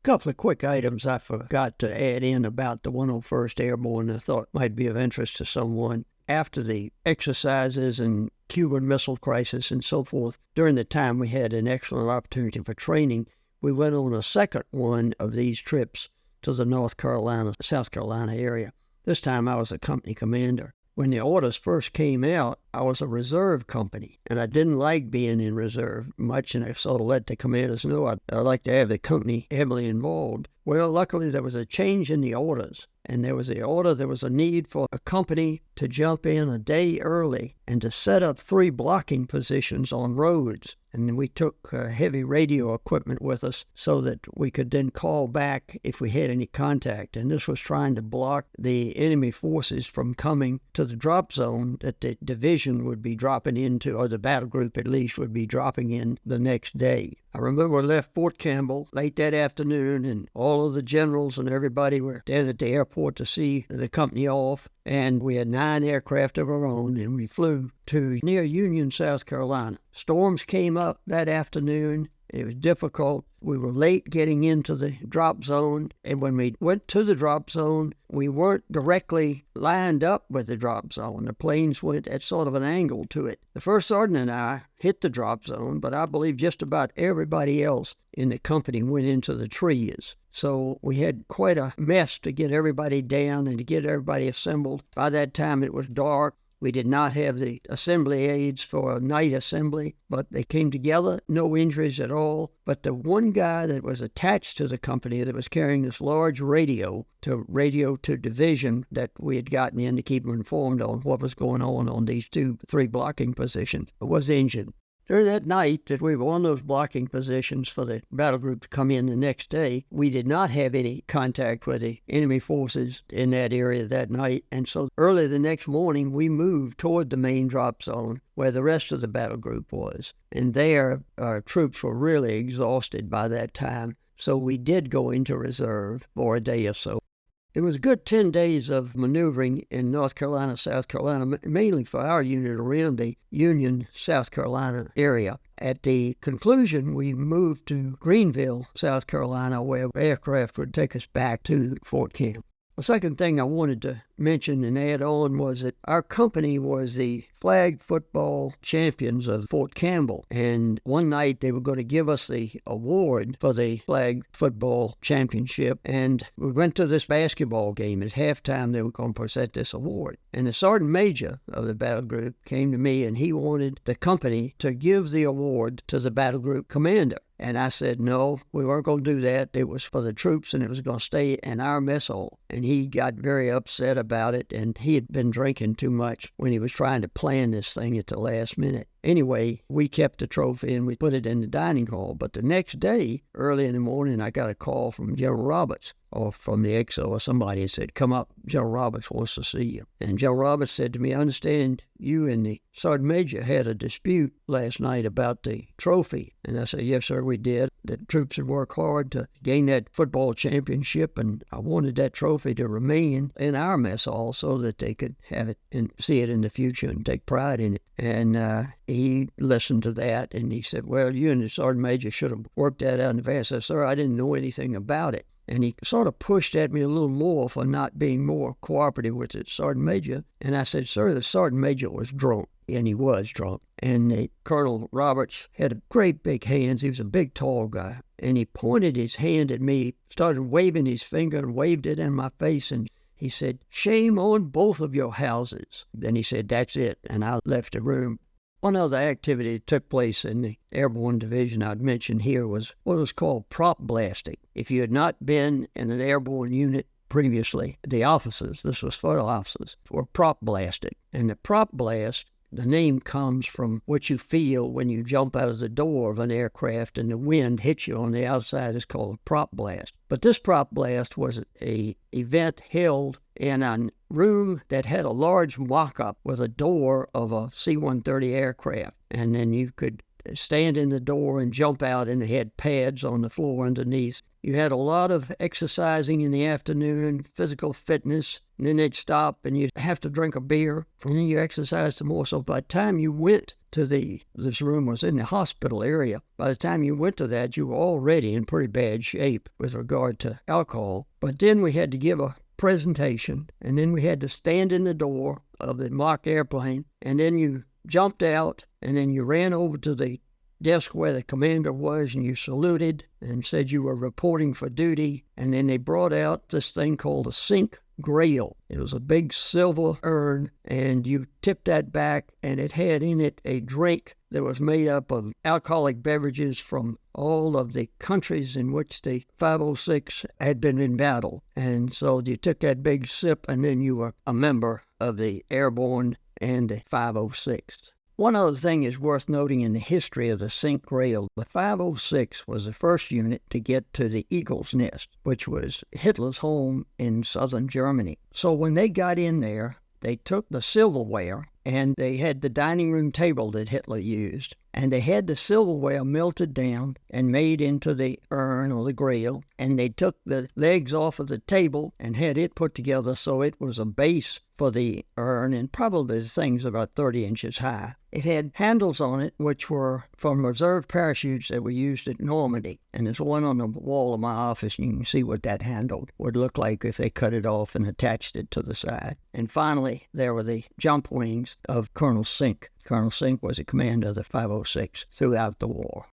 Couple of quick items I forgot to add in about the 101st Airborne I thought might be of interest to someone. After the exercises and Cuban Missile Crisis and so forth, during the time we had an excellent opportunity for training, we went on a second one of these trips to the North Carolina, South Carolina area. This time I was a company commander. When the orders first came out, I was a reserve company, and I didn't like being in reserve much, and I sort of let the commanders know I'd like to have the company heavily involved. Well, luckily there was a change in the orders, and there was a need for a company to jump in a day early and to set up 3 blocking positions on roads. And we took heavy radio equipment with us so that we could then call back if we had any contact. And this was trying to block the enemy forces from coming to the drop zone that the division would be dropping into, or the battle group at least would be dropping in the next day. I remember we left Fort Campbell late that afternoon, and all of the generals and everybody were down at the airport to see the company off. And we had 9 aircraft of our own, and we flew to near Union, South Carolina. Storms came up that afternoon. It was difficult. We were late getting into the drop zone, and when we went to the drop zone, we weren't directly lined up with the drop zone. The planes went at sort of an angle to it. The first sergeant and I hit the drop zone, but I believe just about everybody else in the company went into the trees. So we had quite a mess to get everybody down and to get everybody assembled. By that time, it was dark. We did not have the assembly aids for a night assembly, but they came together, no injuries at all. But the one guy that was attached to the company that was carrying this large radio to division that we had gotten in to keep them informed on what was going on these 3 blocking positions was injured. During that night that we were on those blocking positions for the battle group to come in the next day, we did not have any contact with the enemy forces in that area that night. And so early the next morning, we moved toward the main drop zone where the rest of the battle group was. And there, our troops were really exhausted by that time. So we did go into reserve for a day or so. It was a good 10 days of maneuvering in North Carolina, South Carolina, mainly for our unit around the Union, South Carolina area. At the conclusion, we moved to Greenville, South Carolina, where aircraft would take us back to Fort Campbell. The second thing I wanted to mention and add on was that our company was the flag football champions of Fort Campbell. And one night they were going to give us the award for the flag football championship. And we went to this basketball game. At halftime, they were going to present this award. And the sergeant major of the battle group came to me, and he wanted the company to give the award to the battle group commander. And I said, no, we weren't going to do that. It was for the troops, and it was going to stay in our mess hall. And he got very upset about it, and he had been drinking too much when he was trying to plan this thing at the last minute. Anyway, we kept the trophy and we put it in the dining hall. But the next day, early in the morning, I got a call from General Roberts, or from the XO or somebody, and said, come up, General Roberts wants to see you. And General Roberts said to me, I understand you and the sergeant major had a dispute last night about the trophy. And I said, yes, sir, we did. The troops had worked hard to gain that football championship, and I wanted that trophy to remain in our mess hall so that they could have it and see it in the future and take pride in it. And he listened to that, and he said, well, you and the sergeant major should have worked that out in advance. I said, sir, I didn't know anything about it. And he sort of pushed at me a little more for not being more cooperative with the sergeant major. And I said, sir, the sergeant major was drunk. And he was drunk. And Colonel Roberts had great big hands. He was a big, tall guy. And he pointed his hand at me, started waving his finger and waved it in my face. And he said, shame on both of your houses. Then he said, that's it. And I left the room. One other activity that took place in the Airborne Division I'd mentioned here was what was called prop blasting. If you had not been in an airborne unit previously, the officers, this was for the officers, were prop blasted. And the prop blast, the name comes from what you feel when you jump out of the door of an aircraft and the wind hits you on the outside. Is called a prop blast. But this prop blast was an event held in a room that had a large mock-up with a door of a C-130 aircraft. And then you could stand in the door and jump out, and they had pads on the floor underneath. You had a lot of exercising in the afternoon, physical fitness, and then they'd stop and you'd have to drink a beer, and then you exercised some more. So by the time you went to this room was in the hospital area, by the time you went to that, you were already in pretty bad shape with regard to alcohol. But then we had to give a presentation, and then we had to stand in the door of the mock airplane, and then you jumped out, and then you ran over to the desk where the commander was, and you saluted and said you were reporting for duty. And then they brought out this thing called a sink grail. It was a big silver urn, and you tipped that back, and it had in it a drink that was made up of alcoholic beverages from all of the countries in which the 506 had been in battle. And so you took that big sip, and then you were a member of the Airborne and the 506. One other thing is worth noting in the history of the Sink Grail. The 506 was the first unit to get to the Eagle's Nest, which was Hitler's home in southern Germany. So when they got in there, they took the silverware, and they had the dining room table that Hitler used, and they had the silverware melted down and made into the urn or the grail, and they took the legs off of the table and had it put together so it was a base for the urn, and probably the thing's about 30 inches high. It had handles on it which were from reserve parachutes that were used at Normandy, and there's one on the wall of my office, and you can see what that handle would look like if they cut it off and attached it to the side. And finally, there were the jump wings of Colonel Sink. Colonel Sink was the commander of the 506 throughout the war.